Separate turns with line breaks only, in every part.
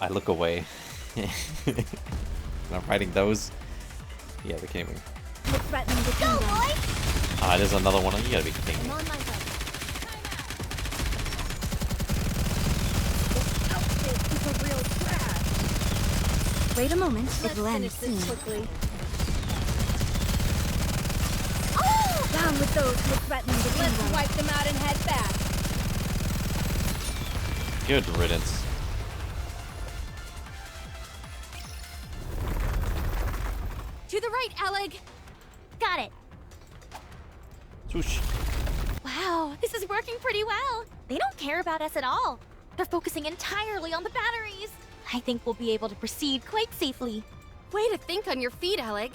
I look away. I'm fighting those. Yeah, they're kidding me.
You're threatening the kingdom. Go, boy!
Ah, there's another one. You gotta be kidding
I'm
me.
on my way. This outfit is a real trash. Wait a moment. It'll end soon. Quickly. Oh! Down with those who threaten the kingdom. Let's wipe them out and head back.
Good riddance.
To the right, Elegg. Got it.
Swoosh.
Wow, this is working pretty well. They don't care about us at all. They're focusing entirely on the batteries. I think we'll be able to proceed quite safely.
Way to think on your feet, Elegg.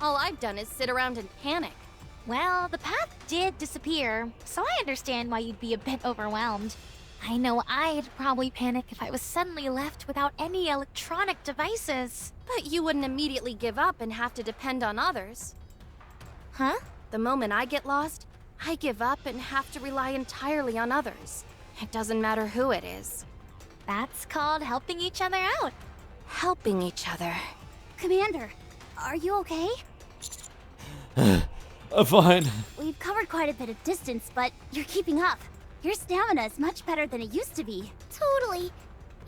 All I've done is sit around and panic.
Well, the path did disappear, so I understand why you'd be a bit overwhelmed. I know I'd probably panic if I was suddenly left without any electronic devices.
But you wouldn't immediately give up and have to depend on others.
Huh?
The moment I get lost, I give up and have to rely entirely on others. It doesn't matter who it is.
That's called helping each other out.
Helping each other.
Commander, are you okay?
I'm fine.
We've covered quite a bit of distance, but you're keeping up. Your stamina is much better than it used to be.
Totally.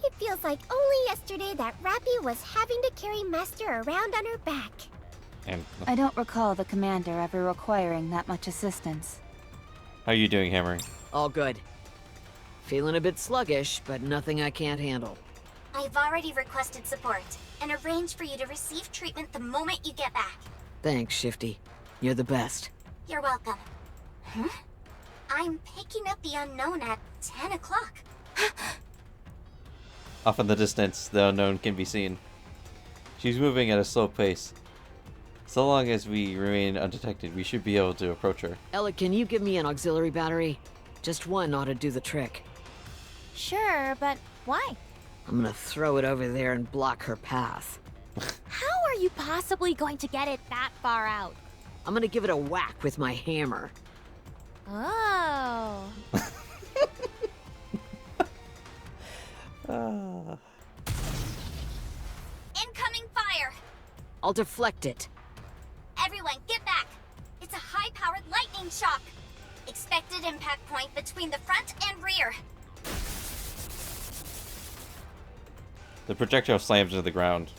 It feels like only yesterday that Rappy was having to carry Master around on her back.
And
I don't recall the commander ever requiring that much assistance.
how are you doing, Hammering?
All good. Feeling a bit sluggish, but nothing I can't handle.
I've already requested support and arranged for you to receive treatment the moment you get back.
Thanks, Shifty. You're the best.
You're welcome. Huh? I'm picking up the unknown at 10 o'clock.
Off in the distance, the unknown can be seen. She's moving at a slow pace. So long as we remain undetected, we should be able to approach her.
Ella, can you give me an auxiliary battery? Just one ought to do the trick.
Sure, but why?
I'm gonna throw it over there and block her path.
How are you possibly going to get it that far out?
I'm gonna give it a whack with my hammer.
Oh.
Incoming fire!
I'll deflect it.
Everyone, get back! It's a high-powered lightning shock. Expected impact point between the front and rear.
The projectile slams into the ground,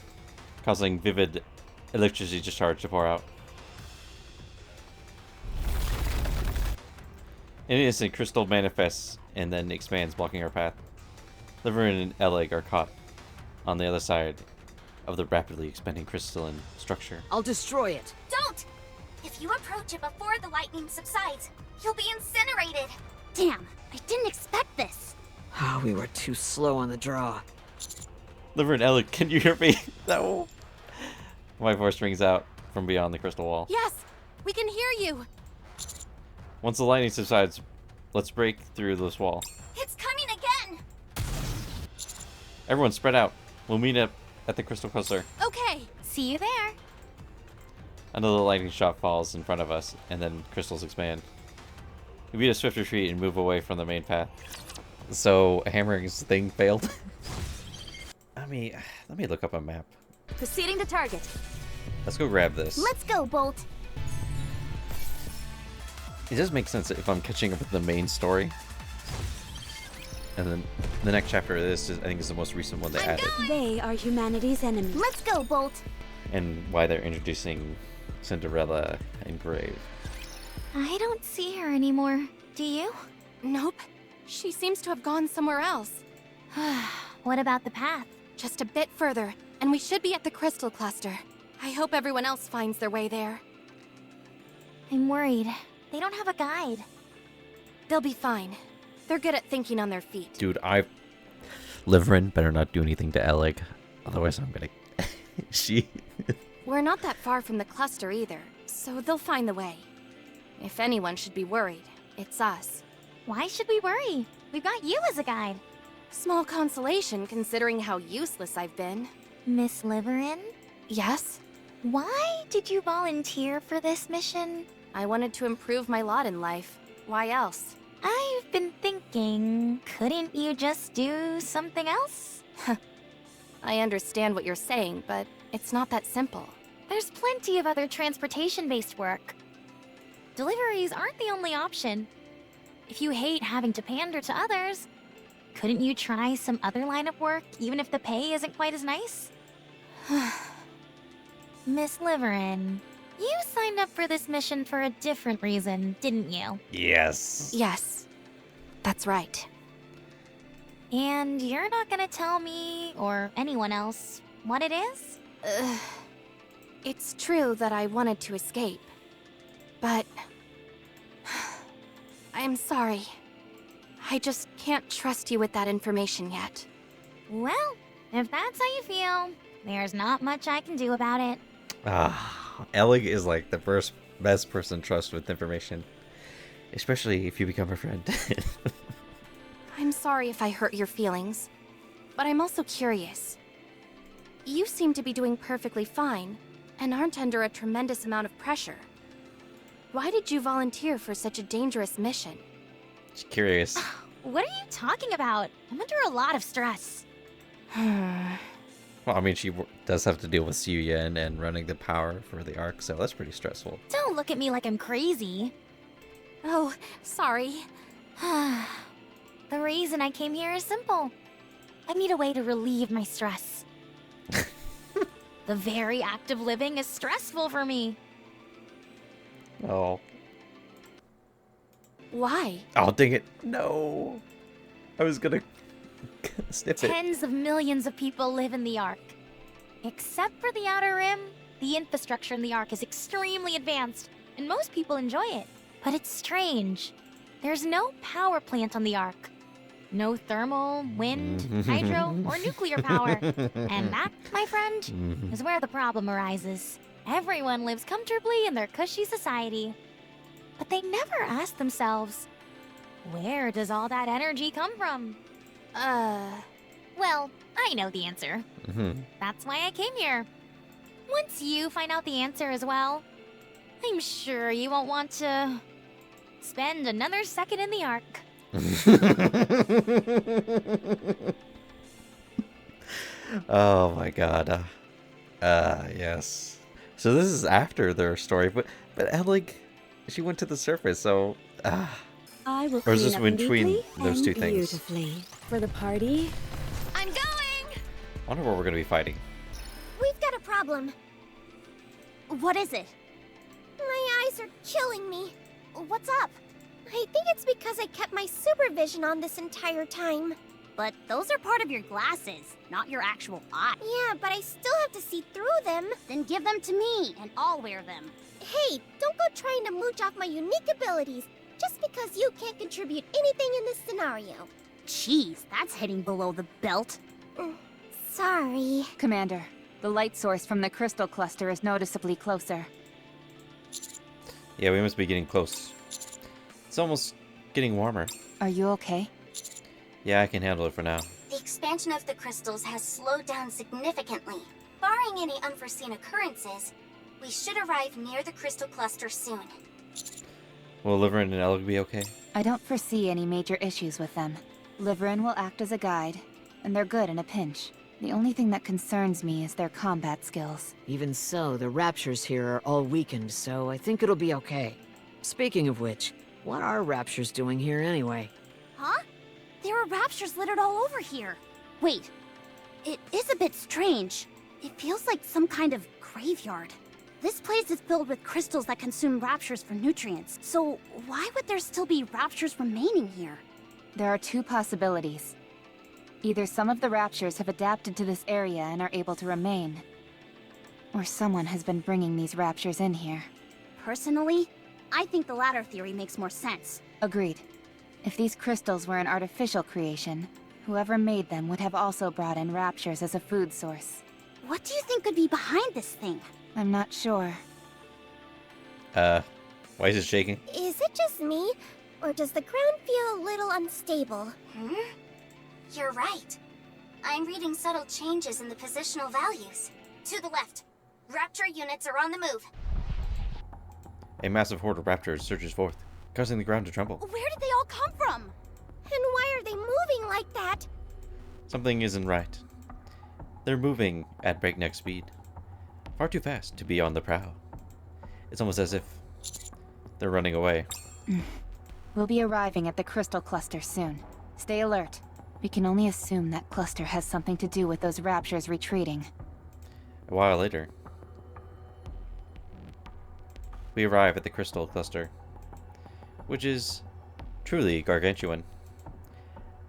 causing vivid electricity discharge to pour out. In an instant, Crystal manifests and then expands, blocking our path. Liveryn and Elegg are caught on the other side of the rapidly expanding crystalline structure.
I'll destroy it.
Don't! If you approach it before the lightning subsides, you'll be incinerated.
Damn, I didn't expect this.
Oh, we were too slow on the draw.
Liveryn and Elegg, can you hear me? No. My voice rings out from beyond the crystal wall.
Yes, we can hear you.
Once the lightning subsides, let's break through this wall.
It's coming again!
Everyone spread out. We'll meet up at the crystal cluster.
Okay.
See you there.
Another lightning shot falls in front of us, and then crystals expand. We beat a swift retreat and move away from the main path. So, Hammering's thing failed? Let me look up a map.
Proceeding to target.
Let's go grab this.
Let's go, Bolt.
It does make sense if I'm catching up with the main story. And then the next chapter of this, I think, is the most recent one they added.
They are humanity's enemies. Let's go, Bolt.
And why they're introducing Cinderella and Grave.
I don't see her anymore. Do you?
Nope. She seems to have gone somewhere else.
What about the path?
Just a bit further, and we should be at the crystal cluster. I hope everyone else finds their way there.
I'm worried. They don't have a guide.
They'll be fine. They're good at thinking on their feet.
Dude, Liveryn better not do anything to Elegg. Otherwise, I'm gonna...
We're not that far from the cluster either, so they'll find the way. If anyone should be worried, it's us.
Why should we worry? We've got you as a guide.
Small consolation considering how useless I've been.
Miss Liveryn?
Yes?
Why did you volunteer for this mission?
I wanted to improve my lot in life. Why else?
I've been thinking, couldn't you just do something else?
I understand what you're saying, but it's not that simple.
There's plenty of other transportation-based work. Deliveries aren't the only option. If you hate having to pander to others, couldn't you try some other line of work, even if the pay isn't quite as nice? Miss Liveryn, you signed up for this mission for a different reason, didn't you?
Yes.
Yes, that's right.
And you're not gonna tell me, or anyone else, what it is?
It's true that I wanted to escape, but I'm sorry. I just can't trust you with that information yet.
Well, if that's how you feel, there's not much I can do about it.
Elegg is like the best person to trust with information. Especially if you become her friend.
I'm sorry if I hurt your feelings, but I'm also curious. You seem to be doing perfectly fine, and aren't under a tremendous amount of pressure. Why did you volunteer for such a dangerous mission?
Just curious.
What are you talking about? I'm under a lot of stress.
Well, I mean, she does have to deal with Suya and running the power for the Ark, so that's pretty stressful.
Don't look at me like I'm crazy.
Oh, sorry.
The reason I came here is simple. I need a way to relieve my stress. The very act of living is stressful for me.
Oh.
Why?
Oh, dang it. No. I was gonna snip it.
Tens of millions of people live in the Ark. Except for the Outer Rim, the infrastructure in the Ark is extremely advanced, and most people enjoy it. But it's strange. There's no power plant on the Ark. No thermal, wind, hydro, or nuclear power. And that, my friend, is where the problem arises. Everyone lives comfortably in their cushy society. But they never ask themselves, where does all that energy come from? Well, I know the answer. That's why I came here. Once you find out the answer as well, I'm sure you won't want to spend another second in the Ark.
Oh my god. Yes. So this is after their story, but Elegg, she went to the surface, so
I will
or is
clean
this
up
between
neatly
those
and
two things?
beautifully for the party.
I'm going!
I wonder what we're gonna be fighting.
We've got a problem. What is it? My eyes are killing me. What's up? I think it's because I kept my supervision on this entire time. But those are part of your glasses, not your actual eyes. Yeah, but I still have to see through them. Then give them to me, and I'll wear them. Hey, don't go trying to mooch off my unique abilities just because you can't contribute anything in this scenario. Jeez, that's hitting below the belt. Sorry.
Commander, the light source from the crystal cluster is noticeably closer.
Yeah, we must be getting close. It's almost getting warmer.
Are you okay?
Yeah, I can handle it for now.
The expansion of the crystals has slowed down significantly. Barring any unforeseen occurrences, we should arrive near the crystal cluster soon.
Will Liveryn and Elegg be okay?
I don't foresee any major issues with them. Liveryn will act as a guide, and they're good in a pinch. The only thing that concerns me is their combat skills.
Even so, the raptures here are all weakened, so I think it'll be okay. Speaking of which, what are raptures doing here anyway?
Huh? There are raptures littered all over here. Wait, it is a bit strange. It feels like some kind of graveyard. This place is filled with crystals that consume raptures for nutrients, so why would there still be raptures remaining here?
There are two possibilities. Either some of the raptures have adapted to this area and are able to remain, or someone has been bringing these raptures in here.
Personally, I think the latter theory makes more sense.
Agreed. If these crystals were an artificial creation, whoever made them would have also brought in raptures as a food source.
What do you think could be behind this thing?
I'm not sure.
Why is it shaking?
Is it just me, or does the ground feel a little unstable? You're right. I'm reading subtle changes in the positional values. To the left. Raptor units are on the move.
A massive horde of raptors surges forth, causing the ground to tremble.
Where did they all come from? And why are they moving like that?
Something isn't right. They're moving at breakneck speed. Far too fast to be on the prow. It's almost as if they're running away.
We'll be arriving at the crystal cluster soon. Stay alert. We can only assume that cluster has something to do with those raptures retreating.
A while later, we arrive at the crystal cluster, which is truly gargantuan.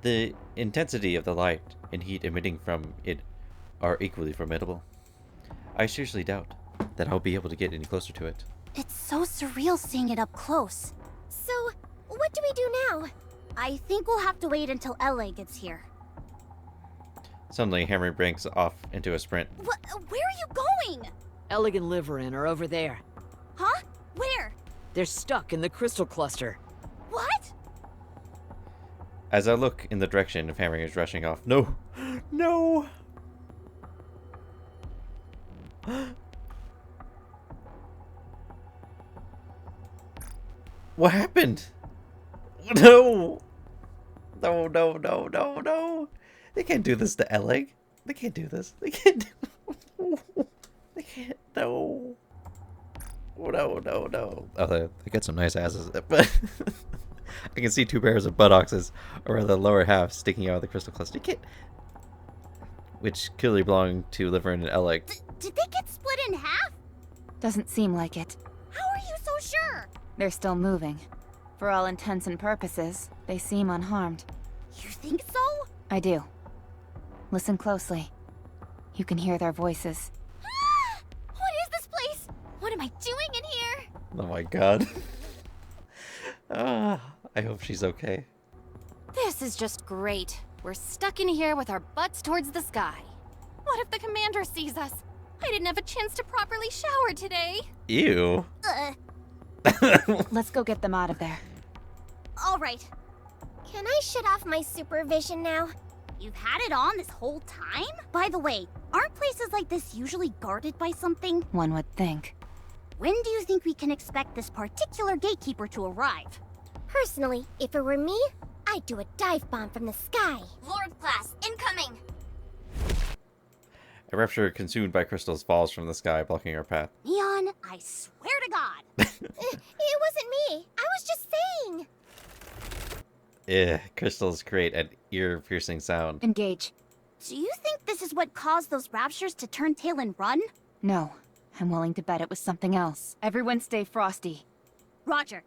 The intensity of the light and heat emitting from it are equally formidable. I seriously doubt that I'll be able to get any closer to it.
It's so surreal seeing it up close. So, what do we do now? I think we'll have to wait until Elegg gets here.
Suddenly, Hammer breaks off into a sprint.
Where are you going?
Elegg and Liveryn are over there.
Huh? Where?
They're stuck in the crystal cluster.
What?
As I look in the direction of Hammer is rushing off. No! No! What happened? No! No, no, no, no, no! They can't do this to Elegg. They can't do this. They can't do... They can't... No. No, no, no. Oh, they got some nice asses. But I can see 2 pairs of buttocks around the lower half sticking out of the crystal cluster. You can't... Which clearly belong to Liveryn and Elegg.
Did they get split in half?
Doesn't seem like it.
How are you so sure?
They're still moving. For all intents and purposes, they seem unharmed.
You think so?
I do. Listen closely. You can hear their voices.
What is this place? What am I doing in here?
Oh my god. I hope she's okay.
This is just great. We're stuck in here with our butts towards the sky. What if the commander sees us? I didn't have a chance to properly shower today.
Ew.
Let's go get them out of there.
All right. Can I shut off my supervision now? You've had it on this whole time? By the way, aren't places like this usually guarded by something?
One would think.
When do you think we can expect this particular gatekeeper to arrive? Personally, if it were me, I'd do a dive bomb from the sky. Lord class, incoming!
A rapture consumed by crystals falls from the sky, blocking our path.
Neon, I swear to God. It wasn't me. I was just saying.
Crystals create an ear-piercing sound.
Engage.
Do you think this is what caused those raptures to turn tail and run?
No. I'm willing to bet it was something else. Everyone stay frosty.
Roger.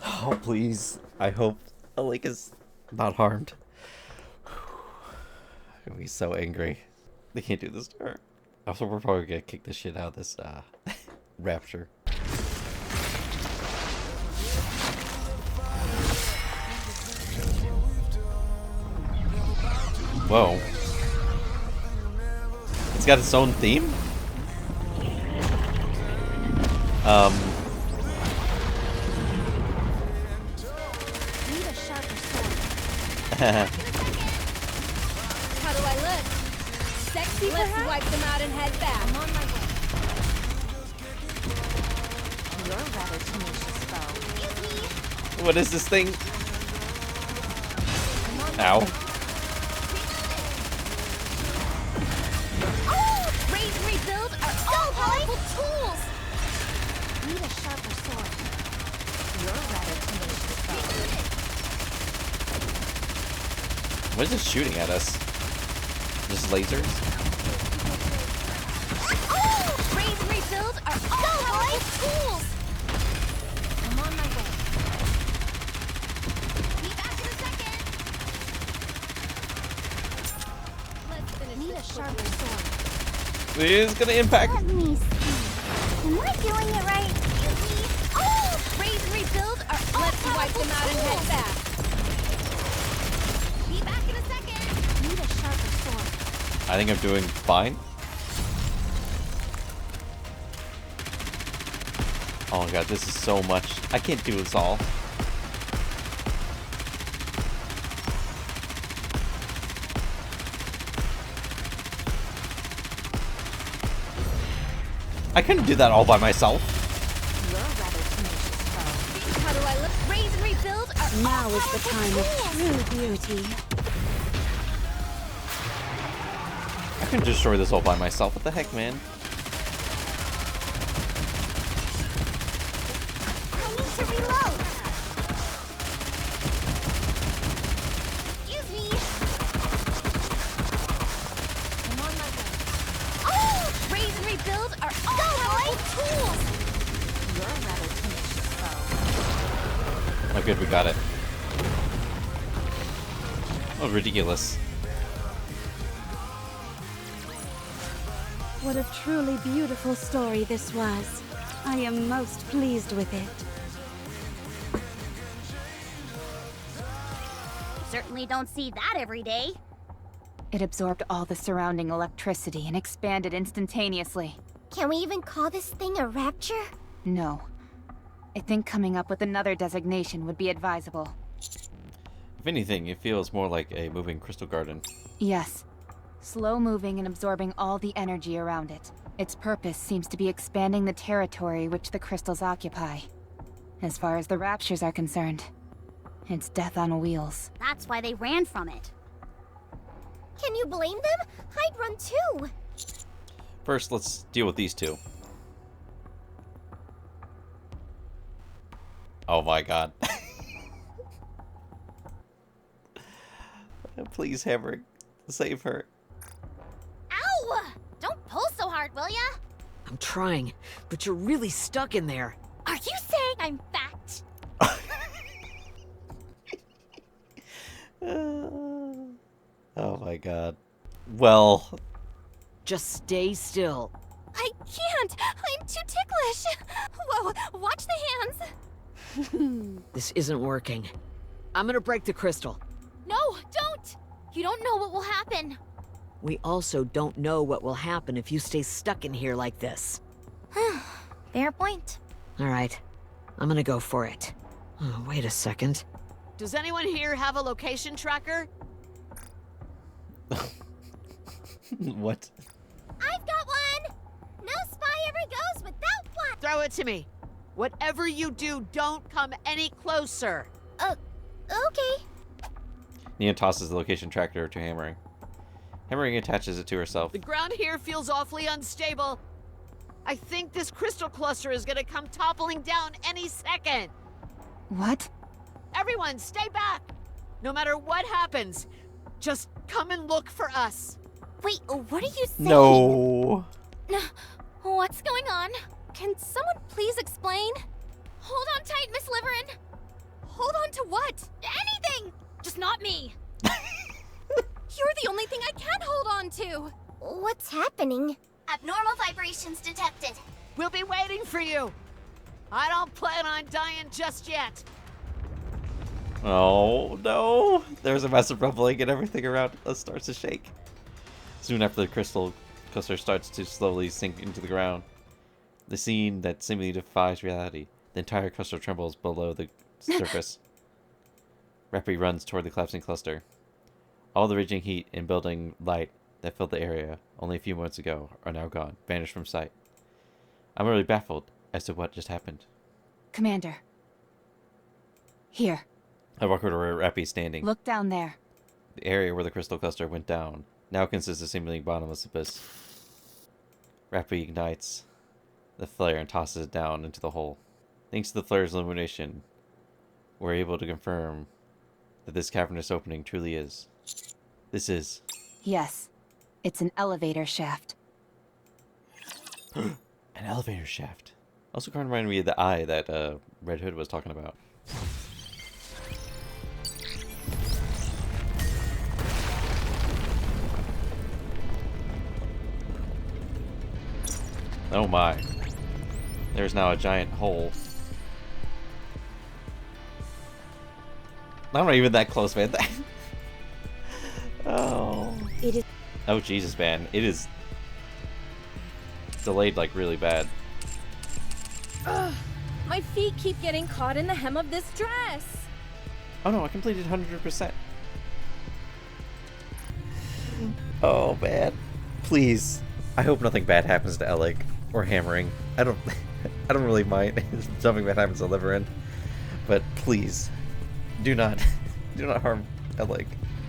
Oh, please. I hope Elegg is not harmed. I'm gonna be so angry. They can't do this to her. Also, we're probably gonna kick the shit out of this, rapture. Whoa. It's got its own theme?
Need a sharper sword.
How do I look? Sexy, let's wipe them out and head back.
I'm on my way.
You're a rather tenacious foe.
Excuse me.
What is this thing? Ow.
Raise and rebuild are all powerful tools! Need a sharper sword.
You're a rather tenacious foe.
What is it shooting at us? Just lasers?
Raise and rebuild are all powerful tools! I'm on my way. Be back in a second! Let's finish. Need a sharper sword.
It's gonna impact.
Let me see. Am I doing it right? Excuse me. Raise and rebuild are all
Let's wipe
powerful
them out and head
tools.
back.
Be back in a second. Need a sharper sword.
I think I'm doing fine. Oh my god, this is so much. I can't do this all. I couldn't do that all by myself.
You're a rather tenacious foe.
How do I look?
Raise and rebuild are
Now
all
is the
powerful
time
tools.
of true beauty.
can destroy this all by myself. What the heck, man?
I need to reload. Excuse me. I'm on my way. Oh!
Raise and rebuild are all
Go,
powerful
boy!
tools!
You're a rather tenacious foe.
Oh, good, we got it. Oh, ridiculous.
What a truly beautiful story this was. I am most pleased with it.
Certainly don't see that every day.
It absorbed all the surrounding electricity and expanded instantaneously.
Can we even call this thing a rapture?
No. I think coming up with another designation would be advisable.
If anything, it feels more like a moving crystal garden.
Yes. Slow moving and absorbing all the energy around it. Its purpose seems to be expanding the territory which the crystals occupy. As far as the raptures are concerned, it's death on wheels.
That's why they ran from it. Can you blame them? I'd run too.
First, let's deal with these two. Oh my god. Please, Hammering, save her.
Ow! Don't pull so hard, will ya?
I'm trying, but you're really stuck in there.
Are you saying I'm fat?
Oh my god. Well,
Just stay still.
I can't! I'm too ticklish! Whoa, watch the hands!
This isn't working. I'm gonna break the crystal.
No, don't! You don't know what will happen.
We also don't know what will happen if you stay stuck in here like this.
Fair point.
Alright, I'm gonna go for it. Oh, wait a second. Does anyone here have a location tracker?
what?
I've got one. No spy ever goes without one.
Throw it to me. Whatever you do, don't come any closer.
Okay.
Nia tosses the location tracker to Hammering. Hammering attaches it to herself.
The ground here feels awfully unstable. I think this crystal cluster is gonna come toppling down any second.
What?
Everyone, stay back! No matter what happens, just come and look for us.
Wait, what are you saying?
No.
What's going on? Can someone please explain? Hold on tight, Miss Liveryn. Hold on to what? Anything! Just not me. You're the only thing I can hold on to.
What's happening?
Abnormal vibrations detected.
We'll be waiting for you. I don't plan on dying just yet.
Oh no. There's a massive rumbling and everything around us starts to shake. Soon after the crystal cluster starts to slowly sink into the ground. The scene that seemingly defies reality. The entire cluster trembles below the surface. Rappy runs toward the collapsing cluster. All the raging heat and building light that filled the area only a few moments ago are now gone, vanished from sight. I'm really baffled as to what just happened.
Commander. Here.
I walk over to where Rappy's standing.
Look down there.
The area where the crystal cluster went down now consists of seemingly bottomless abyss. Rappy ignites the flare and tosses it down into the hole. Thanks to the flare's illumination, we're able to confirm that this cavernous opening truly is. This is...
Yes. It's an elevator shaft.
An elevator shaft. Also kind of reminded me of the eye that Red Hood was talking about. Oh my. There's now a giant hole. I'm not even that close, man. Oh.
It is.
Oh, Jesus, man. It is delayed, like, really bad.
Ugh, my feet keep getting caught in the hem of this dress.
Oh, no, I completed 100%. Oh, man. Please. I hope nothing bad happens to Elegg or Hammering. I don't really mind if something bad happens to Liveryn. But please, do not harm Elegg.